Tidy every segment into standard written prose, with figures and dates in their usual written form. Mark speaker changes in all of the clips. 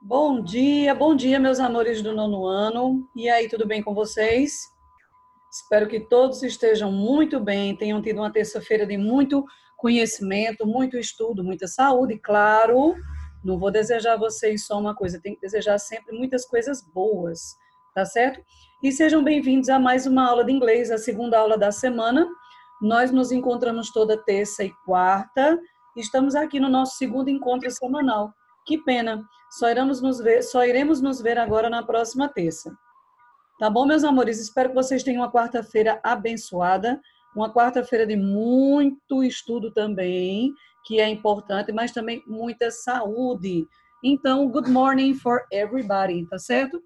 Speaker 1: Bom dia, meus amores do nono ano. E aí, tudo bem com vocês? Espero que todos estejam muito bem, tenham tido uma terça-feira de muito conhecimento, muito estudo, muita saúde, claro. Não vou desejar a vocês só uma coisa, tem que desejar sempre muitas coisas boas, tá certo? E sejam bem-vindos a mais uma aula de inglês, a segunda aula da semana. Nós nos encontramos toda terça e quarta. Estamos aqui no nosso segundo encontro semanal. Que pena, só iremos nos ver agora na próxima terça. Tá bom, meus amores? Espero que vocês tenham uma quarta-feira abençoada, uma quarta-feira de muito estudo também, que é importante, mas também muita saúde. Então, good morning for everybody, tá certo?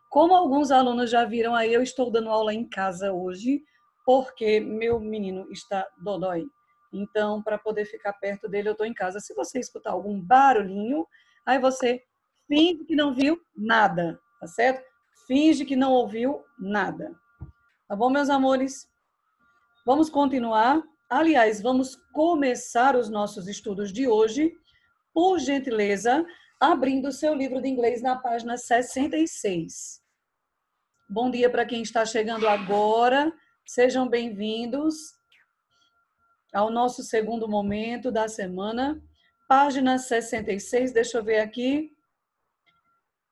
Speaker 1: Como alguns alunos já viram aí, eu estou dando aula em casa hoje, porque meu menino está dodói. Então, para poder ficar perto dele, eu estou em casa. Se você escutar algum barulhinho, aí você finge que não viu nada, tá certo? Finge que não ouviu nada. Tá bom, meus amores? Vamos continuar. Aliás, vamos começar os nossos estudos de hoje, por gentileza, abrindo o seu livro de inglês na página 66. Bom dia para quem está chegando agora. Sejam bem-vindos ao nosso segundo momento da semana. Página 66, deixa eu ver aqui.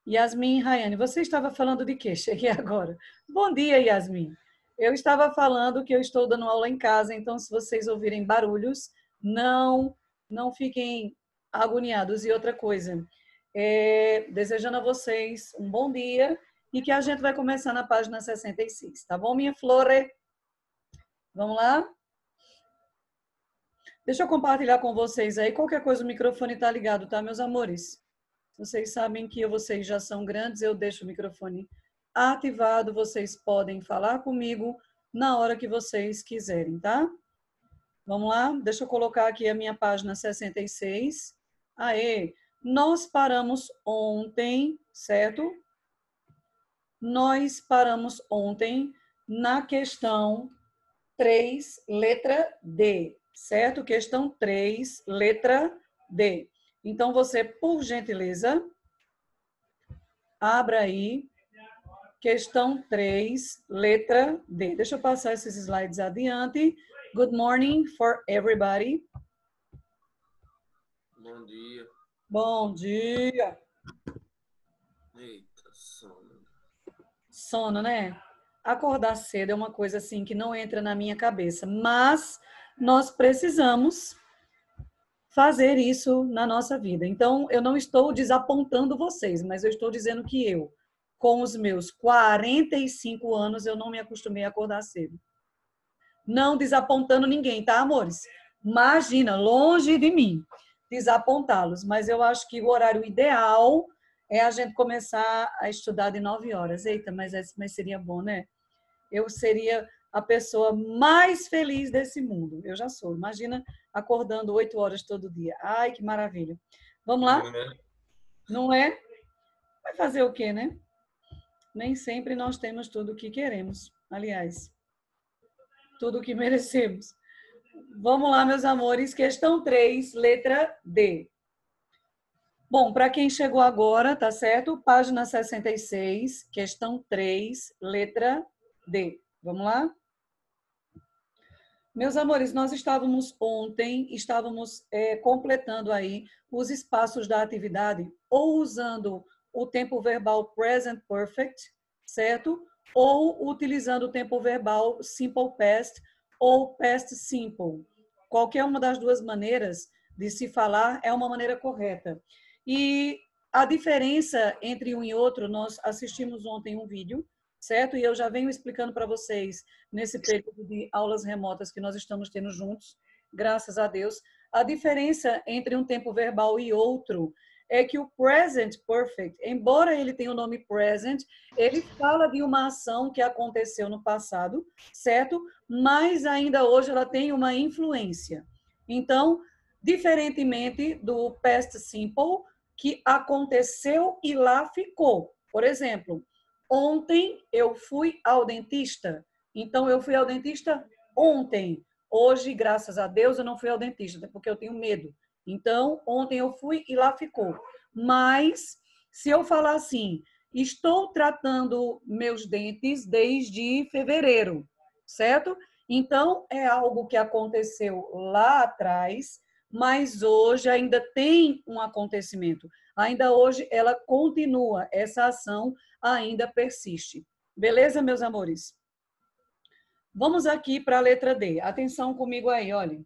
Speaker 1: Yasmin Rayane, você estava falando de quê? Cheguei agora. Bom dia, Yasmin. Eu estava falando que eu estou dando aula em casa, então se vocês ouvirem barulhos, não fiquem agoniados. E outra coisa, desejando a vocês um bom dia e que a gente vai começar na página 66, tá bom, minha flore? Vamos lá? Deixa eu compartilhar com vocês aí. Qualquer coisa, o microfone está ligado, tá, meus amores? Vocês sabem que vocês já são grandes, eu deixo o microfone ativado, vocês podem falar comigo na hora que vocês quiserem, tá? Vamos lá? Deixa eu colocar aqui a minha página 66. Aê! Nós paramos ontem, certo? Nós paramos ontem na questão 3, letra D, certo? Questão 3, letra D. Então, você, por gentileza, abra aí, questão 3, letra D. Deixa eu passar esses slides adiante. Good morning for everybody.
Speaker 2: Bom dia.
Speaker 1: Bom dia.
Speaker 2: Eita, sono.
Speaker 1: Sono, né? Acordar cedo é uma coisa assim que não entra na minha cabeça, mas nós precisamos fazer isso na nossa vida. Então, eu não estou desapontando vocês, mas eu estou dizendo que eu, com os meus 45 anos, eu não me acostumei a acordar cedo. Não desapontando ninguém, tá, amores? Imagina, longe de mim desapontá-los, mas eu acho que o horário ideal é a gente começar a estudar de 9 horas. Eita, mas seria bom, né? Eu seria a pessoa mais feliz desse mundo. Eu já sou. Imagina acordando 8 horas todo dia. Ai, que maravilha. Vamos lá? Não é? Vai fazer o quê, né? Nem sempre nós temos tudo o que queremos. Aliás, tudo o que merecemos. Vamos lá, meus amores. Questão 3, letra D. Bom, para quem chegou agora, tá certo? Página 66, questão 3, letra D. Vamos lá? Meus amores, nós estávamos completando aí os espaços da atividade, ou usando o tempo verbal present perfect, certo? Ou utilizando o tempo verbal simple past ou past simple. Qualquer uma das duas maneiras de se falar é uma maneira correta. E a diferença entre um e outro, nós assistimos ontem um vídeo, certo? E eu já venho explicando para vocês nesse período de aulas remotas que nós estamos tendo juntos, graças a Deus. A diferença entre um tempo verbal e outro é que o present perfect, embora ele tenha o nome present, ele fala de uma ação que aconteceu no passado, certo? Mas ainda hoje ela tem uma influência. Então, diferentemente do past simple, que aconteceu e lá ficou. Por exemplo, ontem eu fui ao dentista. Então, eu fui ao dentista ontem. Hoje, graças a Deus, eu não fui ao dentista, porque eu tenho medo. Então, ontem eu fui e lá ficou. Mas, se eu falar assim, estou tratando meus dentes desde fevereiro, certo? Então, é algo que aconteceu lá atrás, mas hoje ainda tem um acontecimento. Ainda hoje ela continua, essa ação ainda persiste. Beleza, meus amores? Vamos aqui para a letra D. Atenção comigo aí, olha.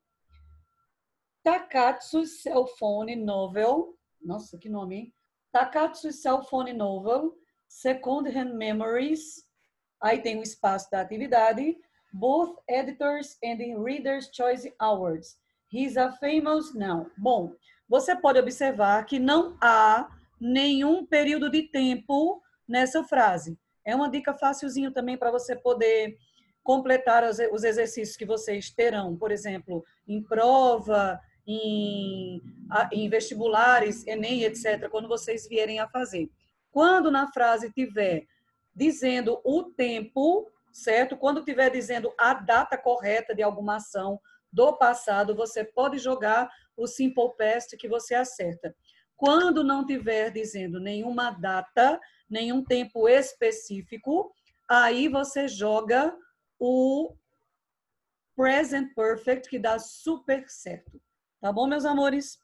Speaker 1: Takatsu's Cell Phone Novel. Nossa, que nome, hein? Takatsu's Cell Phone Novel. Second Hand Memories. Aí tem o espaço da atividade. Both Editors and Reader's Choice Awards. He's a famous now. Bom, você pode observar que não há nenhum período de tempo nessa frase. É uma dica facilzinho também para você poder completar os exercícios que vocês terão, por exemplo, em prova, em vestibulares, Enem, etc., quando vocês vierem a fazer. Quando na frase tiver dizendo o tempo, certo? Quando tiver dizendo a data correta de alguma ação do passado, você pode jogar o Simple Past que você acerta. Quando não tiver dizendo nenhuma data, nenhum tempo específico, aí você joga o Present Perfect, que dá super certo. Tá bom, meus amores?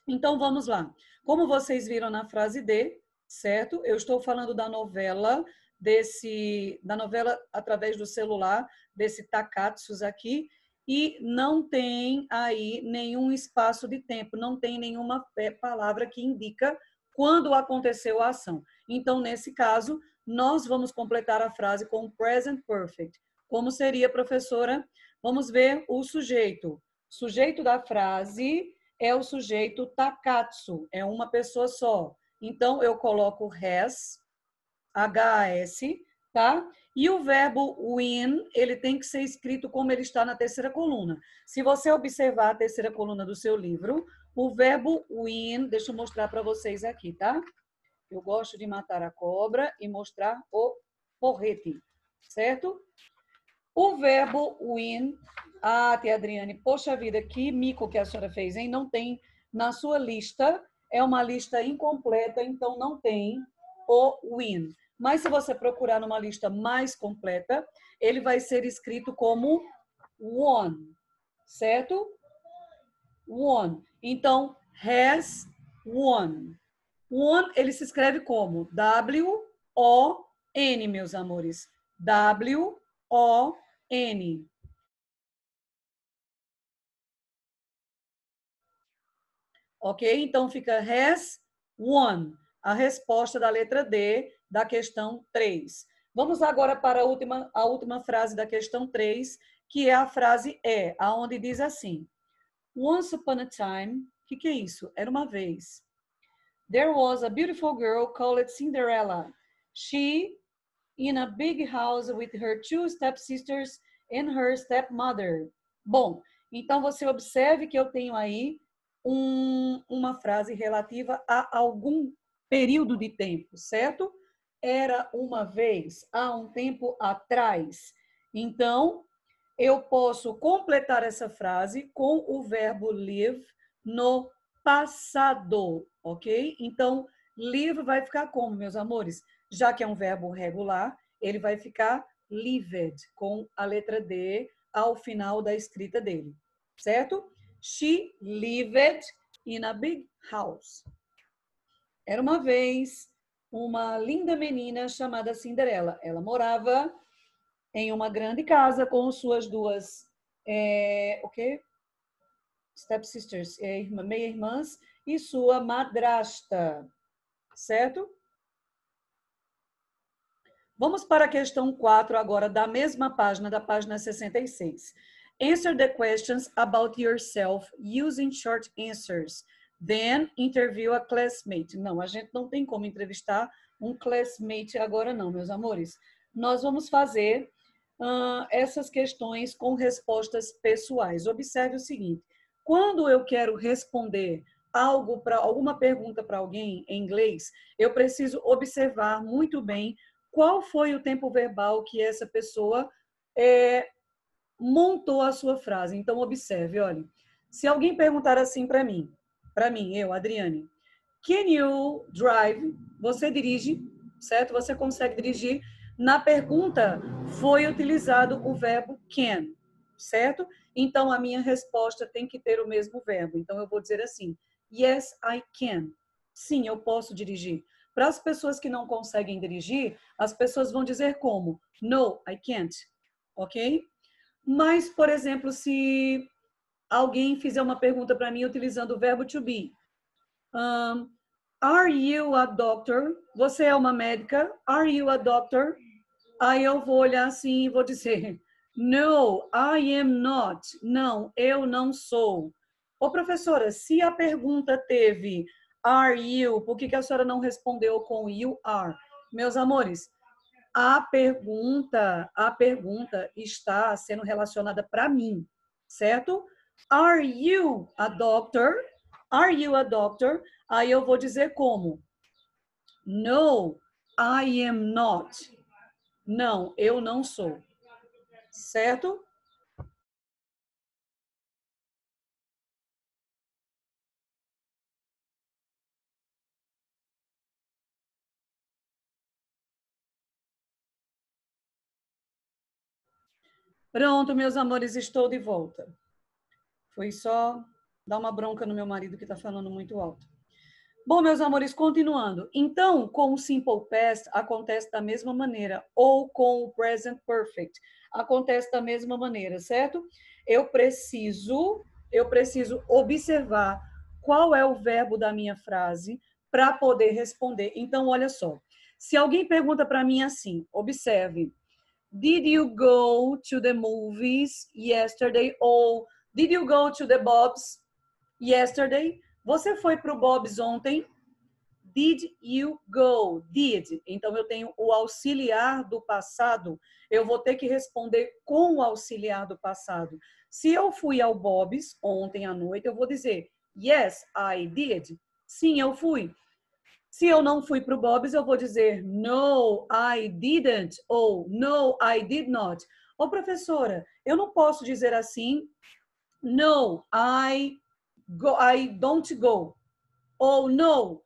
Speaker 1: Então, vamos lá. Como vocês viram na frase D, certo? Eu estou falando da novela, da novela através do celular, desse Takatsus aqui, e não tem aí nenhum espaço de tempo, não tem nenhuma palavra que indica quando aconteceu a ação. Então, nesse caso, nós vamos completar a frase com o Present Perfect. Como seria, professora? Vamos ver o sujeito. Sujeito da frase é o sujeito Takatsu, é uma pessoa só. Então, eu coloco has, H-A-S, tá? E o verbo win, ele tem que ser escrito como ele está na terceira coluna. Se você observar a terceira coluna do seu livro, o verbo win, deixa eu mostrar para vocês aqui, tá? Eu gosto de matar a cobra e mostrar o porrete, certo? O verbo win, tia Adriane, poxa vida, que mico que a senhora fez, hein? Não tem na sua lista, é uma lista incompleta, então não tem o win. Mas se você procurar numa lista mais completa, ele vai ser escrito como won, certo? Won. Então, has won. Won, ele se escreve como W-O-N, meus amores. W-O-N. Ok? Então, fica has won, a resposta da letra D da questão 3. Vamos agora para a última frase da questão 3, que é a frase E, aonde diz assim: Once upon a time, o que é isso? Era uma vez. There was a beautiful girl called Cinderella. She, in a big house with her two stepsisters and her stepmother. Bom, então você observe que eu tenho aí uma frase relativa a algum período de tempo, certo? Era uma vez, há um tempo atrás. Então, eu posso completar essa frase com o verbo live no passado, ok? Então, live vai ficar como, meus amores? Já que é um verbo regular, ele vai ficar lived, com a letra D ao final da escrita dele, certo? She lived in a big house. Era uma vez uma linda menina chamada Cinderela. Ela morava em uma grande casa com suas duas stepsisters, meia-irmãs, e sua madrasta, certo? Vamos para a questão 4 agora, da mesma página, da página 66. Answer the questions about yourself using short answers. Then interview a classmate. Não, a gente não tem como entrevistar um classmate agora não, meus amores. Nós vamos fazer essas questões com respostas pessoais. Observe o seguinte, quando eu quero responder alguma pergunta para alguém em inglês, eu preciso observar muito bem qual foi o tempo verbal que essa pessoa montou a sua frase. Então, observe, olha. Se alguém perguntar assim para mim, eu, Adriane, can you drive? Você dirige, certo? Você consegue dirigir? Na pergunta foi utilizado o verbo can, certo? Então a minha resposta tem que ter o mesmo verbo. Então eu vou dizer assim: yes, I can. Sim, eu posso dirigir. Para as pessoas que não conseguem dirigir, as pessoas vão dizer como? No, I can't. Ok? Mas, por exemplo, se alguém fizer uma pergunta para mim utilizando o verbo to be. Are you a doctor? Você é uma médica? Are you a doctor? Aí eu vou olhar assim e vou dizer, no, I am not. Não, eu não sou. Ô, professora, se a pergunta teve are you, por que a senhora não respondeu com you are? Meus amores, a pergunta está sendo relacionada para mim, certo? Are you a doctor? Are you a doctor? Aí eu vou dizer como? No, I am not. Não, eu não sou. Certo? Pronto, meus amores, estou de volta. Foi só dar uma bronca no meu marido que está falando muito alto. Bom, meus amores, continuando. Então, com o Simple Past acontece da mesma maneira, ou com o Present Perfect acontece da mesma maneira, certo? Eu preciso observar qual é o verbo da minha frase para poder responder. Então, olha só. Se alguém pergunta para mim assim, observe. Did you go to the movies yesterday? Ou did you go to the Bob's yesterday? Você foi para o Bob's ontem? Did you go? Did. Então, eu tenho o auxiliar do passado. Eu vou ter que responder com o auxiliar do passado. Se eu fui ao Bob's ontem à noite, eu vou dizer yes, I did. Sim, eu fui. Se eu não fui para o Bob's, eu vou dizer no, I didn't. Ou no, I did not. Ô, professora, eu não posso dizer assim. No, I don't go. Ou no,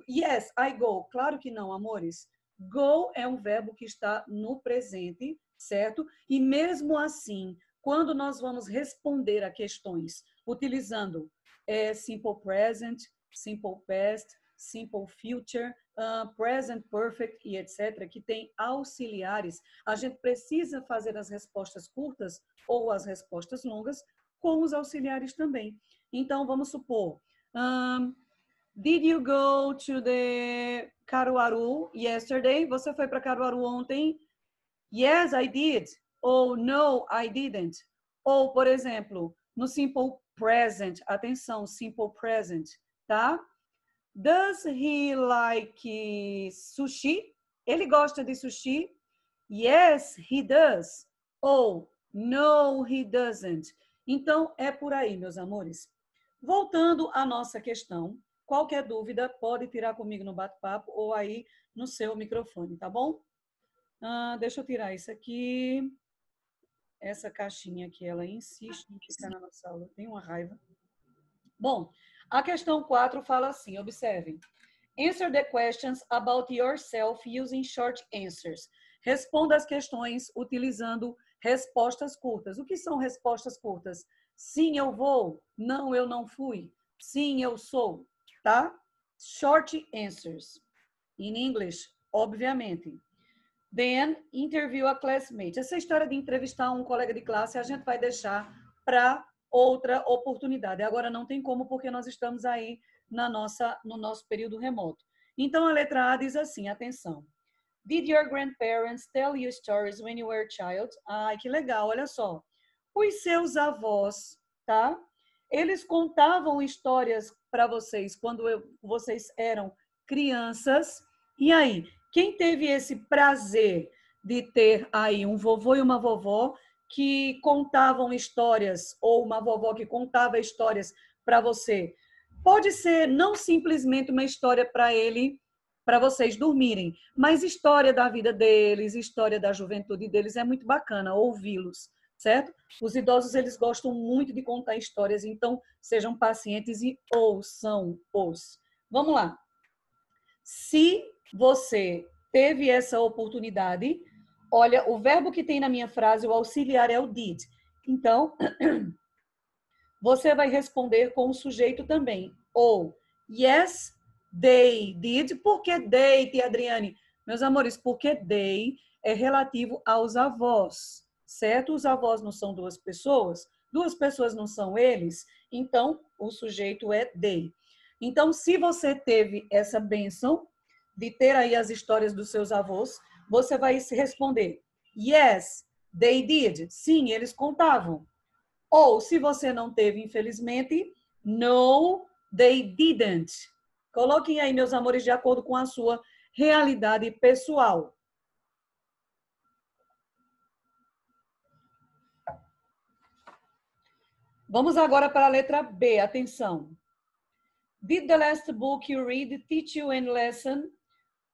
Speaker 1: yes, I go. Claro que não, amores. Go é um verbo que está no presente, certo? E mesmo assim, quando nós vamos responder a questões utilizando simple present, simple past, simple future, present perfect e etc., que tem auxiliares, a gente precisa fazer as respostas curtas ou as respostas longas com os auxiliares também. Então, vamos supor, did you go to the Caruaru yesterday? Você foi para Caruaru ontem? Yes, I did. Ou no, I didn't. Ou, por exemplo, no simple present, atenção, simple present, tá? Does he like sushi? Ele gosta de sushi? Yes, he does. Ou no, he doesn't. Então, é por aí, meus amores. Voltando à nossa questão, qualquer dúvida pode tirar comigo no bate-papo ou aí no seu microfone, tá bom? Deixa eu tirar isso aqui. Essa caixinha aqui, ela insiste em ficar na nossa aula. Tem uma raiva. Bom, a questão 4 fala assim, observem. Answer the questions about yourself using short answers. Responda as questões utilizando respostas curtas. O que são respostas curtas? Sim, eu vou. Não, eu não fui. Sim, eu sou. Tá? Short answers. In English, obviamente. Then, interview a classmate. Essa história de entrevistar um colega de classe a gente vai deixar para outra oportunidade. Agora não tem como, porque nós estamos aí no nosso período remoto. Então, a letra A diz assim, atenção. Did your grandparents tell you stories when you were a child? Ai, que legal, olha só. Os seus avós, tá? Eles contavam histórias para vocês quando vocês eram crianças. E aí, quem teve esse prazer de ter aí um vovô e uma vovó que contavam histórias, ou uma vovó que contava histórias para você? Pode ser não simplesmente uma história para vocês dormirem, mas história da vida deles, história da juventude deles, é muito bacana ouvi-los, certo? Os idosos, eles gostam muito de contar histórias, então sejam pacientes e ouçam-os. Vamos lá. Se você teve essa oportunidade, olha, o verbo que tem na minha frase, o auxiliar é o did. Então, você vai responder com o sujeito também. Ou, yes, they did. Por que they, tia Adriane? Meus amores, porque they é relativo aos avós, certo? Os avós não são duas pessoas não são eles, então o sujeito é they. Então, se você teve essa bênção de ter aí as histórias dos seus avós, você vai se responder, yes, they did. Sim, eles contavam. Ou, se você não teve, infelizmente, no, they didn't. Coloquem aí, meus amores, de acordo com a sua realidade pessoal. Vamos agora para a letra B. Atenção. Did the last book you read teach you any lesson?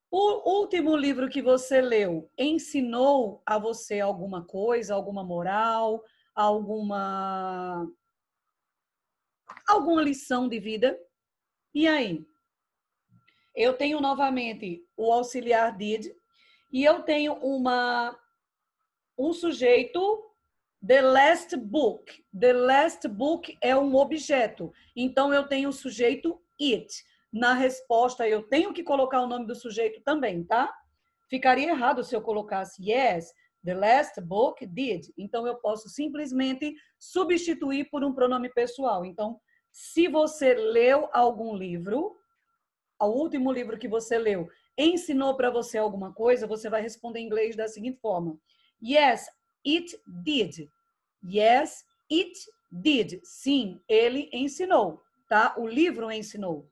Speaker 1: O último livro que você leu ensinou a você alguma coisa, alguma moral, alguma lição de vida? E aí? Eu tenho novamente o auxiliar did e eu tenho um sujeito, the last book. The last book é um objeto. Então eu tenho o sujeito it. Na resposta eu tenho que colocar o nome do sujeito também, tá? Ficaria errado se eu colocasse yes, the last book did. Então eu posso simplesmente substituir por um pronome pessoal. Então, se você leu algum livro, o último livro que você leu ensinou para você alguma coisa, você vai responder em inglês da seguinte forma: yes, it did. Yes, it did. Sim, ele ensinou, tá? O livro ensinou.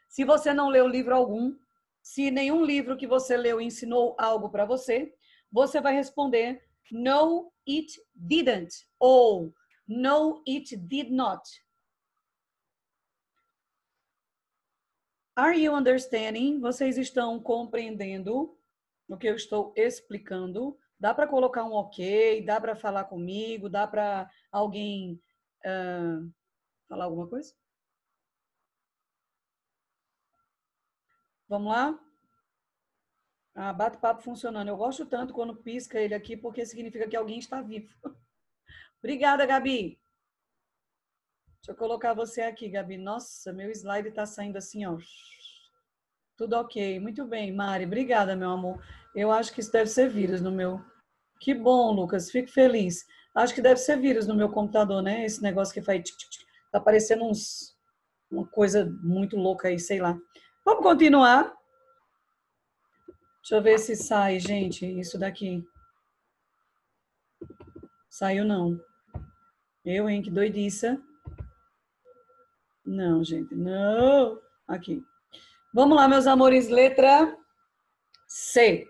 Speaker 1: Se você não leu livro algum, se nenhum livro que você leu ensinou algo para você, você vai responder no, it didn't ou no, it did not. Are you understanding? Vocês estão compreendendo o que eu estou explicando? Dá para colocar um ok? Dá para falar comigo? Dá para alguém falar alguma coisa? Vamos lá? Ah, bate-papo funcionando. Eu gosto tanto quando pisca ele aqui, porque significa que alguém está vivo. Obrigada, Gabi. Deixa eu colocar você aqui, Gabi. Nossa, meu slide está saindo assim, ó. Tudo ok. Muito bem, Mari. Obrigada, meu amor. Eu acho que isso deve ser vírus no meu. Que bom, Lucas. Fico feliz. Acho que deve ser vírus no meu computador, né? Esse negócio que faz... Tá parecendo uma coisa muito louca aí, sei lá. Vamos continuar. Deixa eu ver se sai, gente, isso daqui. Saiu não. Eu, hein? Que doidiça. Não, gente. Não. Aqui. Vamos lá, meus amores. Letra C.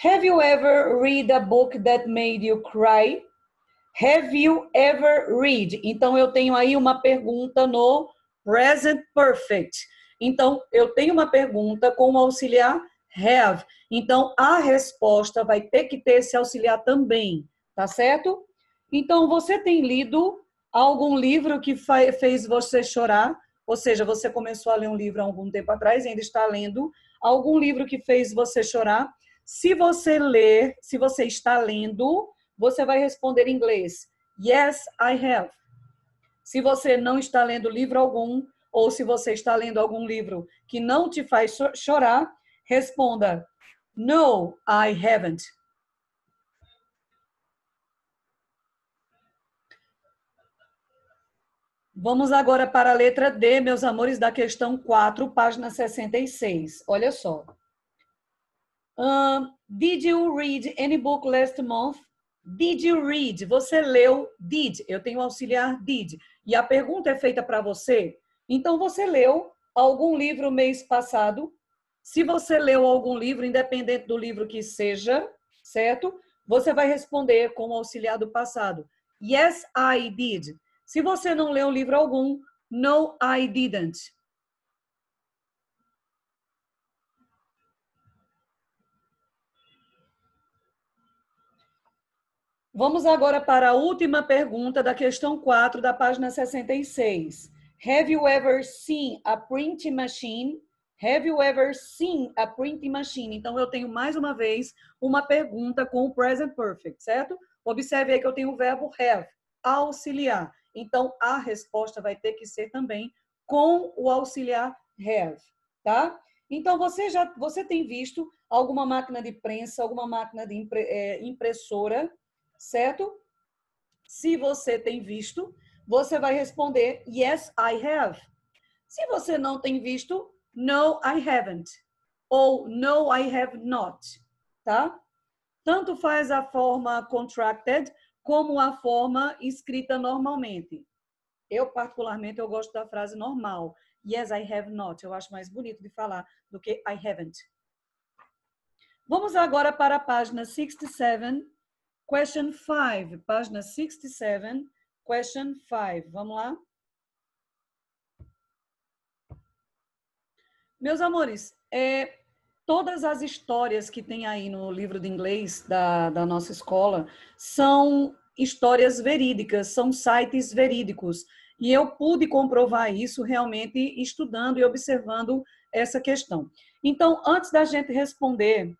Speaker 1: Have you ever read a book that made you cry? Have you ever read? Então, eu tenho aí uma pergunta no present perfect. Então, eu tenho uma pergunta com o auxiliar have. Então, a resposta vai ter que ter esse auxiliar também, tá certo? Então, você tem lido algum livro que fez você chorar? Ou seja, você começou a ler um livro há algum tempo atrás e ainda está lendo algum livro que fez você chorar? Se você ler, se você está lendo, você vai responder em inglês. Yes, I have. Se você não está lendo livro algum, ou se você está lendo algum livro que não te faz chorar, responda no, I haven't. Vamos agora para a letra D, meus amores, da questão 4, página 66. Olha só. Did you read any book last month? Did you read? Você leu did. Eu tenho auxiliar did. E a pergunta é feita para você. Então, você leu algum livro mês passado? Se você leu algum livro, independente do livro que seja, certo? Você vai responder com o auxiliar do passado. Yes, I did. Se você não leu livro algum, no, I didn't. Vamos agora para a última pergunta da questão 4 da página 66. Have you ever seen a printing machine? Have you ever seen a printing machine? Então, eu tenho mais uma vez uma pergunta com o present perfect, certo? Observe aí que eu tenho o verbo have, auxiliar. Então, a resposta vai ter que ser também com o auxiliar have, tá? Então, você tem visto alguma máquina de prensa, alguma máquina de impressora, certo? Se você tem visto, você vai responder yes, I have. Se você não tem visto, no, I haven't. Ou no, I have not, tá? Tanto faz a forma contracted como a forma escrita normalmente. Eu, particularmente, eu gosto da frase normal. Yes, I have not. Eu acho mais bonito de falar do que I haven't. Vamos agora para a página 67, question 5. Página 67, question 5. Vamos lá? Meus amores, todas as histórias que tem aí no livro de inglês da nossa escola são histórias verídicas, são sites verídicos. E eu pude comprovar isso realmente estudando e observando essa questão. Então, antes da gente responder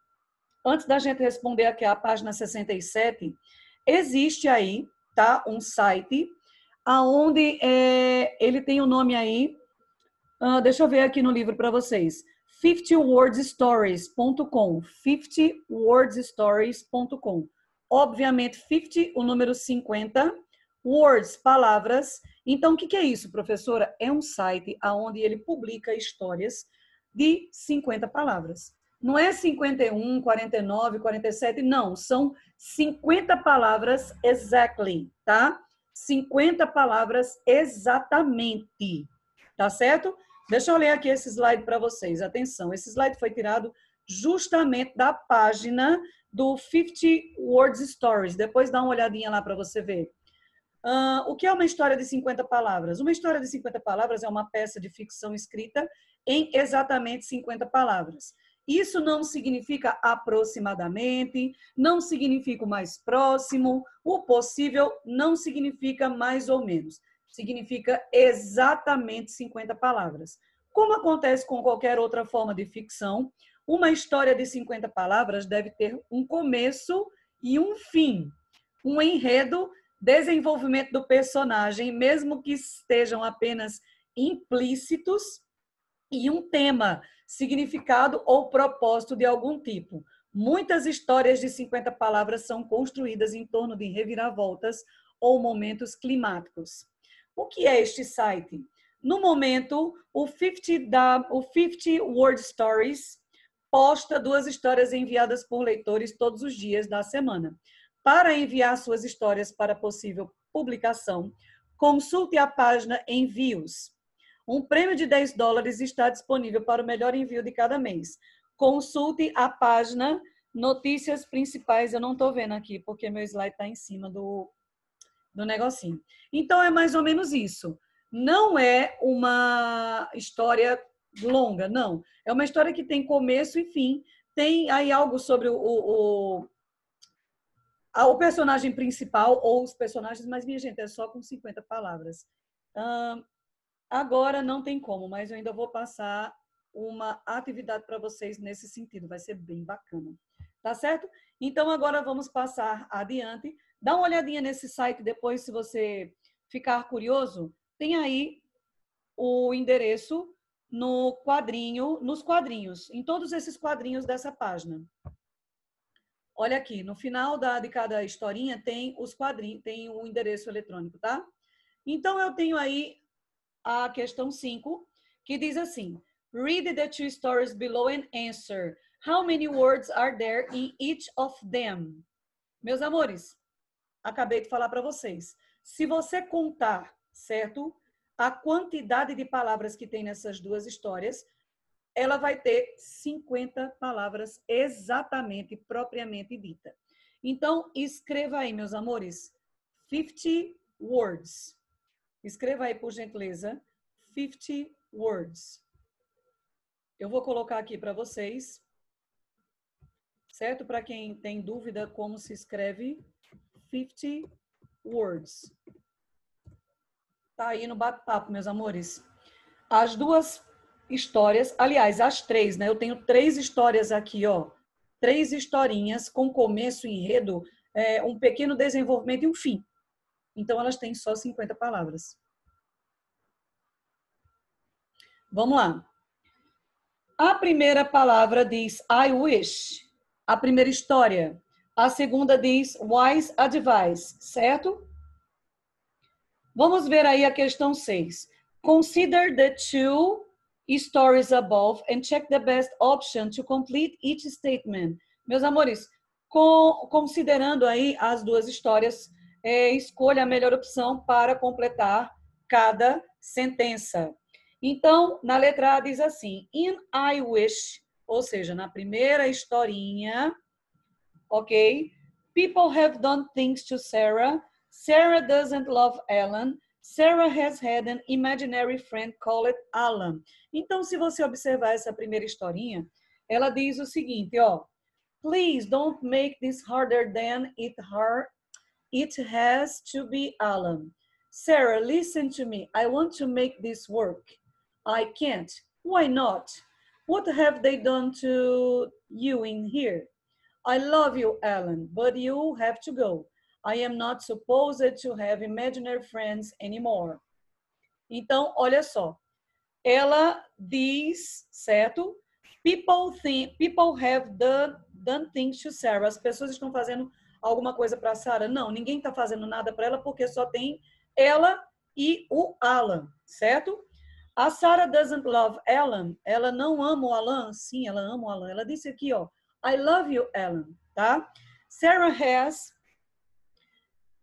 Speaker 1: aqui a página 67, existe aí, tá, um site aonde ele tem o nome aí, deixa eu ver aqui no livro para vocês, 50wordsstories.com, 50wordsstories.com. Obviamente, 50, o número 50, words, palavras. Então, o que é isso, professora? É um site onde ele publica histórias de 50 palavras. Não é 51, 49, 47, não. São 50 palavras exactly, tá? 50 palavras exatamente, tá certo? Deixa eu ler aqui esse slide para vocês. Atenção, esse slide foi tirado justamente da página do 50 Words Stories. Depois dá uma olhadinha lá para você ver. O que é uma história de 50 palavras? Uma história de 50 palavras é uma peça de ficção escrita em exatamente 50 palavras. Isso não significa aproximadamente, não significa o mais próximo, o possível não significa mais ou menos. Significa exatamente 50 palavras. Como acontece com qualquer outra forma de ficção, uma história de 50 palavras deve ter um começo e um fim, um enredo, desenvolvimento do personagem, mesmo que estejam apenas implícitos, e um tema, significado ou propósito de algum tipo. Muitas histórias de 50 palavras são construídas em torno de reviravoltas ou momentos climáticos. O que é este site? No momento, o 50 Word Stories posta 2 histórias enviadas por leitores todos os dias da semana. Para enviar suas histórias para possível publicação, consulte a página Envios. Um prêmio de $10 está disponível para o melhor envio de cada mês. Consulte a página Notícias Principais. Eu não estou vendo aqui, porque meu slide está em cima do negocinho. Então, é mais ou menos isso. Não é uma história longa, não. É uma história que tem começo e fim. Tem aí algo sobre o personagem principal ou os personagens, mas, minha gente, é só com 50 palavras. Agora não tem como, mas eu ainda vou passar uma atividade para vocês nesse sentido. Vai ser bem bacana. Tá certo? Então, agora vamos passar adiante. Dá uma olhadinha nesse site depois, se você ficar curioso. Tem aí o endereço no quadrinho, nos quadrinhos, em todos esses quadrinhos dessa página. Olha aqui, no final de cada historinha tem os quadrinhos, tem o endereço eletrônico, tá? Então, eu tenho aí a questão 5, que diz assim: read the 2 stories below and answer. How many words are there in each of them? Meus amores, acabei de falar para vocês. Se você contar, certo? A quantidade de palavras que tem nessas 2 histórias, ela vai ter 50 palavras exatamente, propriamente dita. Então, escreva aí, meus amores, 50 words. Escreva aí, por gentileza, 50 words. Eu vou colocar aqui para vocês, certo? Para quem tem dúvida como se escreve 50 words. Tá aí no bate-papo, meus amores. As duas histórias, aliás, as três, né? Eu tenho 3 histórias aqui, ó. 3 historinhas com começo, enredo, um pequeno desenvolvimento e um fim. Então, elas têm só 50 palavras. Vamos lá. A primeira palavra diz I wish. A primeira história. A segunda diz wise advice, certo? Vamos ver aí a questão 6. Consider the 2 stories above and check the best option to complete each statement. Meus amores, considerando aí as 2 histórias, escolha a melhor opção para completar cada sentença. Então, na letra A diz assim, in I wish, ou seja, na primeira historinha, ok? People have done things to Sarah. Sarah doesn't love Alan. Sarah has had an imaginary friend called Alan. Então, se você observar essa primeira historinha, ela diz o seguinte, ó. Please don't make this harder than it has to be, Alan. Sarah, listen to me. I want to make this work. I can't. Why not? What have they done to you in here? I love you, Alan, but you have to go. I am not supposed to have imaginary friends anymore. Então, olha só. Ela diz, certo? People have done things to Sarah. As pessoas estão fazendo alguma coisa para Sarah? Não, ninguém está fazendo nada para ela porque só tem ela e o Alan, certo? A Sarah doesn't love Alan. Ela não ama o Alan? Sim, ela ama o Alan. Ela disse aqui, ó. I love you, Alan, tá? Sarah has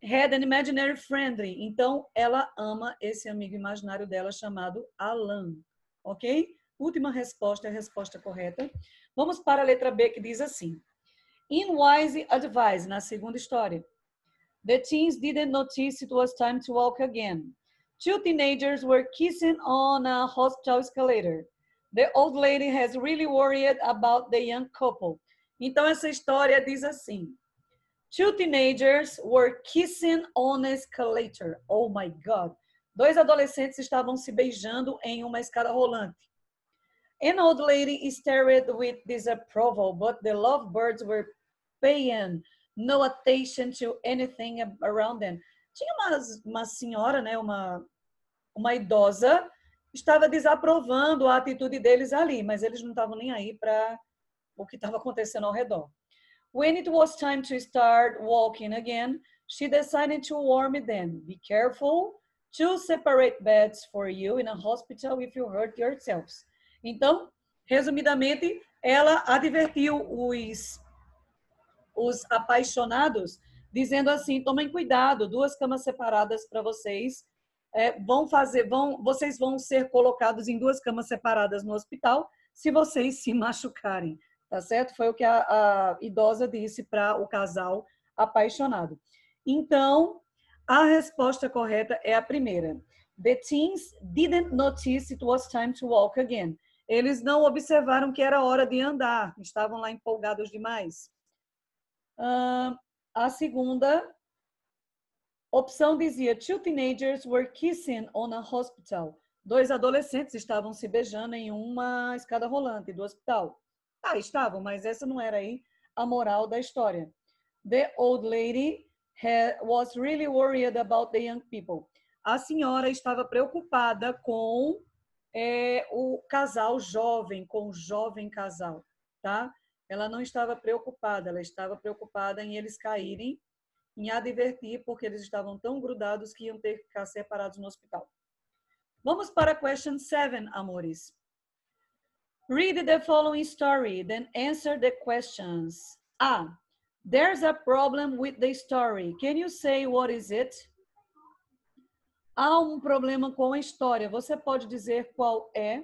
Speaker 1: had an imaginary friend. Então, ela ama esse amigo imaginário dela chamado Alan, ok? Última resposta é a resposta correta. Vamos para a letra B, que diz assim. In wise advice, na segunda história. The teens didn't notice it was time to walk again. 2 teenagers were kissing on a hospital escalator. The old lady has really worried about the young couple. Então, essa história diz assim. 2 teenagers were kissing on an escalator. Oh my God. 2 adolescentes estavam se beijando em uma escada rolante. An old lady stared with disapproval, but the lovebirds were paying no attention to anything around them. Tinha uma senhora, né, uma idosa, estava desaprovando a atitude deles ali, mas eles não estavam nem aí para o que estava acontecendo ao redor. When it was time to start walking again, she decided to warn them. Be careful, 2 separate beds for you in a hospital if you hurt yourselves. Então, resumidamente, ela advertiu os apaixonados, dizendo assim, tomem cuidado, 2 camas separadas para vocês, vocês vão ser colocados em 2 camas separadas no hospital se vocês se machucarem. Tá certo? Foi o que a idosa disse para o casal apaixonado. Então, a resposta correta é a primeira. The teens didn't notice it was time to walk again. Eles não observaram que era hora de andar. Estavam lá empolgados demais. A segunda opção dizia 2 teenagers were kissing on a hospital. 2 adolescentes estavam se beijando em uma escada rolante do hospital. Estavam, mas essa não era aí a moral da história. The old lady was really worried about the young people. A senhora estava preocupada com o casal jovem, com o jovem casal, tá? Ela não estava preocupada, ela estava preocupada em eles caírem, em advertir, porque eles estavam tão grudados que iam ter que ficar separados no hospital. Vamos para a question 7, amores. Read the following story, then answer the questions. A. There's a problem with the story. Can you say what is it? Há um problema com a história. Você pode dizer qual é?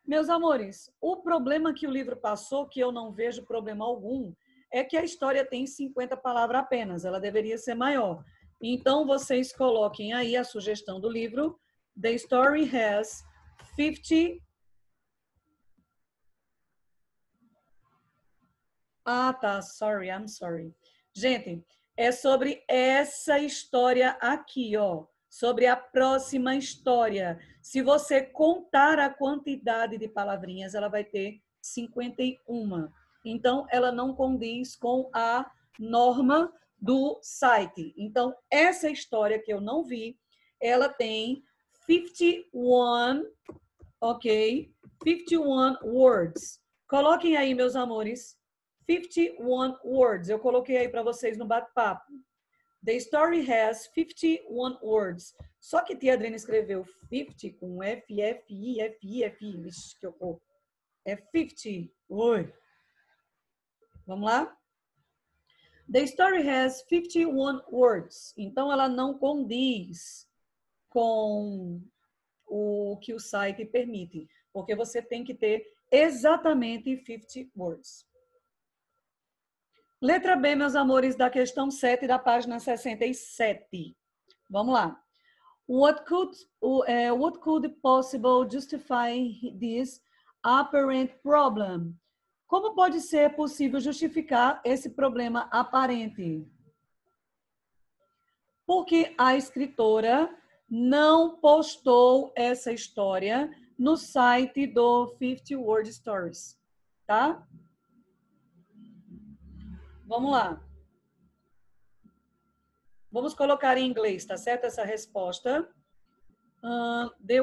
Speaker 1: Meus amores, o problema que o livro passou, que eu não vejo problema algum, é que a história tem 50 palavras apenas. Ela deveria ser maior. Então, vocês coloquem aí a sugestão do livro. The story has 50... tá. I'm sorry. Gente, É sobre essa história aqui, ó. Sobre a próxima história. Se você contar a quantidade de palavrinhas, ela vai ter 51. Então, ela não condiz com a norma do site. Então, essa história que eu não vi, ela tem 51, ok? 51 words. Coloquem aí, meus amores, 51 words. Eu coloquei aí para vocês no bate-papo. The story has 51 words. Só que tia Adriana escreveu 50 com F, F, I, F, I, F, I. Vixe, que horror. É 50. Oi. Vamos lá? The story has 51 words. Então, ela não condiz com o que o site permite, porque você tem que ter exatamente 50 words. Letra B, meus amores, da questão 7 da página 67. Vamos lá. What could possibly justify this apparent problem? Como pode ser possível justificar esse problema aparente? Porque a escritora não postou essa história no site do 50 Word Stories, tá? Vamos lá. Vamos colocar em inglês, tá certo? Essa resposta. The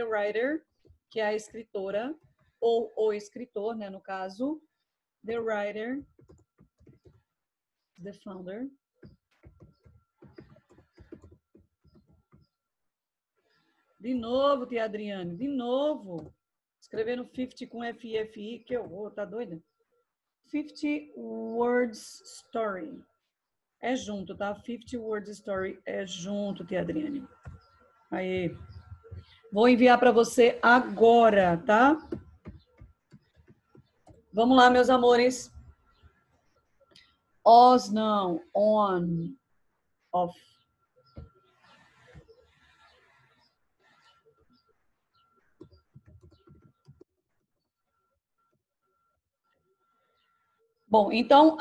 Speaker 1: writer, que é a escritora, ou o escritor, né, no caso. The writer, the founder. De novo, tia Adriane, de novo. Escrevendo 50 com F-I-F-I, que horror, tá doida? 50 Words Story. É junto, tá? 50 Words Story é junto, tia Adriane. Aí. Vou enviar para você agora, tá? Vamos lá, meus amores. Os não, on, off. Bom, então,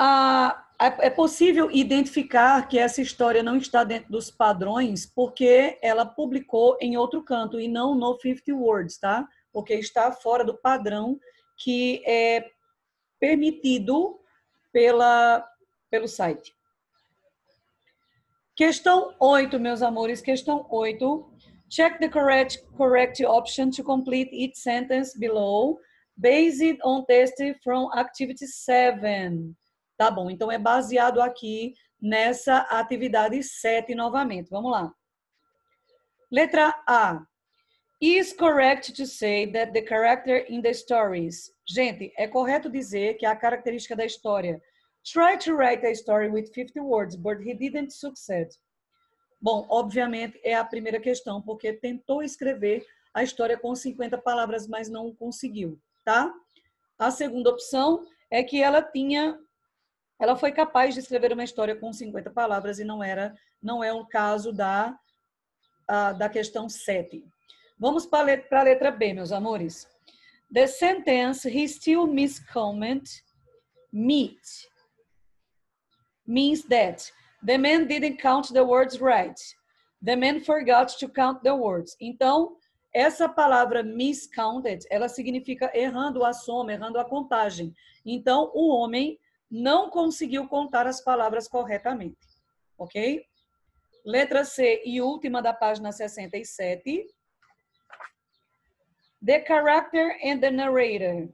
Speaker 1: é possível identificar que essa história não está dentro dos padrões porque ela publicou em outro canto e não no 50 Words, tá? Porque está fora do padrão que é permitido pelo site. Questão 8, meus amores, questão 8. Check the correct option to complete each sentence below, based on test from activity 7. Tá bom, então é baseado aqui nessa atividade 7 novamente. Vamos lá. Letra A. Is correct to say that the character in the stories. Gente, é correto dizer que a característica da história. Try to write a story with 50 words, but he didn't succeed. Bom, obviamente é a primeira questão, porque tentou escrever a história com 50 palavras, mas não conseguiu, tá? A segunda opção é que ela foi capaz de escrever uma história com 50 palavras e não é o caso da questão 7. Vamos para a letra B, meus amores. The sentence, he still miscomment, meet, means that the man didn't count the words right. The man forgot to count the words. Então, essa palavra miscounted, ela significa errando a soma, errando a contagem. Então, o homem não conseguiu contar as palavras corretamente. Ok? Letra C e última da página 67. The character and the narrator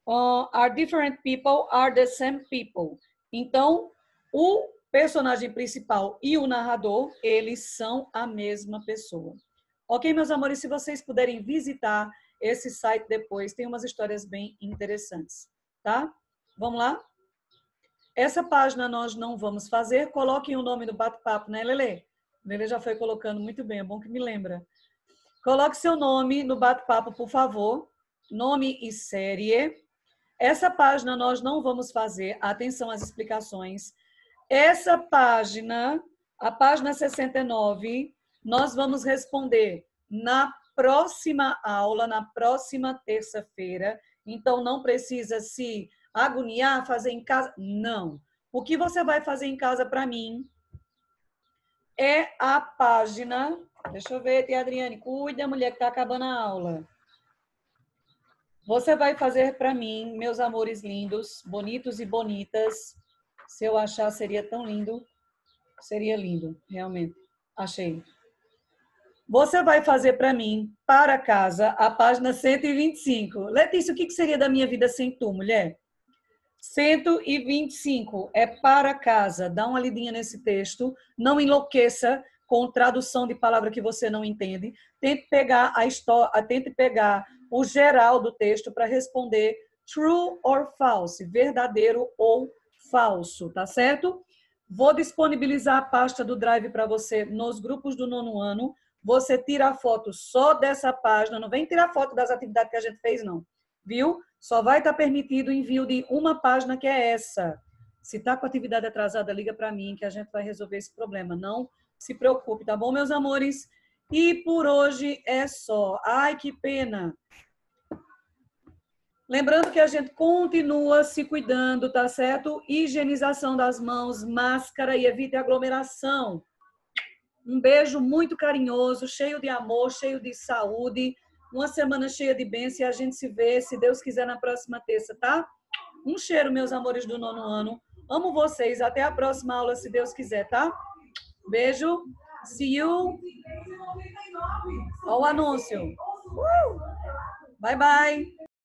Speaker 1: are different people, are the same people. Então, o personagem principal e o narrador, eles são a mesma pessoa. Ok, meus amores? Se vocês puderem visitar esse site depois, tem umas histórias bem interessantes, tá? Vamos lá? Essa página nós não vamos fazer. Coloquem o nome do bate-papo, né, Lelê? Lelê já foi colocando muito bem, é bom que me lembra. Coloque seu nome no bate-papo, por favor. Nome e série. Essa página nós não vamos fazer. Atenção às explicações. Essa página, a página 69, nós vamos responder na próxima aula, na próxima terça-feira. Então, não precisa se agoniar, fazer em casa. Não. O que você vai fazer em casa para mim é a página... Deixa eu ver, tia Adriane. Cuida, mulher, que está acabando a aula. Você vai fazer para mim, meus amores lindos, bonitos e bonitas. Se eu achar, seria tão lindo. Seria lindo, realmente. Achei. Você vai fazer para mim, para casa, a página 125. Letícia, o que seria da minha vida sem tu, mulher? 125 é para casa. Dá uma lidinha nesse texto. Não enlouqueça com tradução de palavra que você não entende. Tente pegar a história, tente pegar o geral do texto para responder true or false, verdadeiro ou falso, tá certo? Vou disponibilizar a pasta do Drive para você nos grupos do 9º ano. Você tira a foto só dessa página, não vem tirar foto das atividades que a gente fez, não. Viu? Só vai estar permitido o envio de uma página, que é essa. Se está com atividade atrasada, liga para mim, que a gente vai resolver esse problema. Não se preocupe, tá bom, meus amores? E por hoje é só. Ai, que pena. Lembrando que a gente continua se cuidando, tá certo? Higienização das mãos, máscara e evite aglomeração. Um beijo muito carinhoso, cheio de amor, cheio de saúde. Uma semana cheia de bênção e a gente se vê, se Deus quiser, na próxima terça, tá? Um cheiro, meus amores do 9º ano. Amo vocês. Até a próxima aula, se Deus quiser, tá? Beijo. See you. Olha o anúncio. Bye, bye.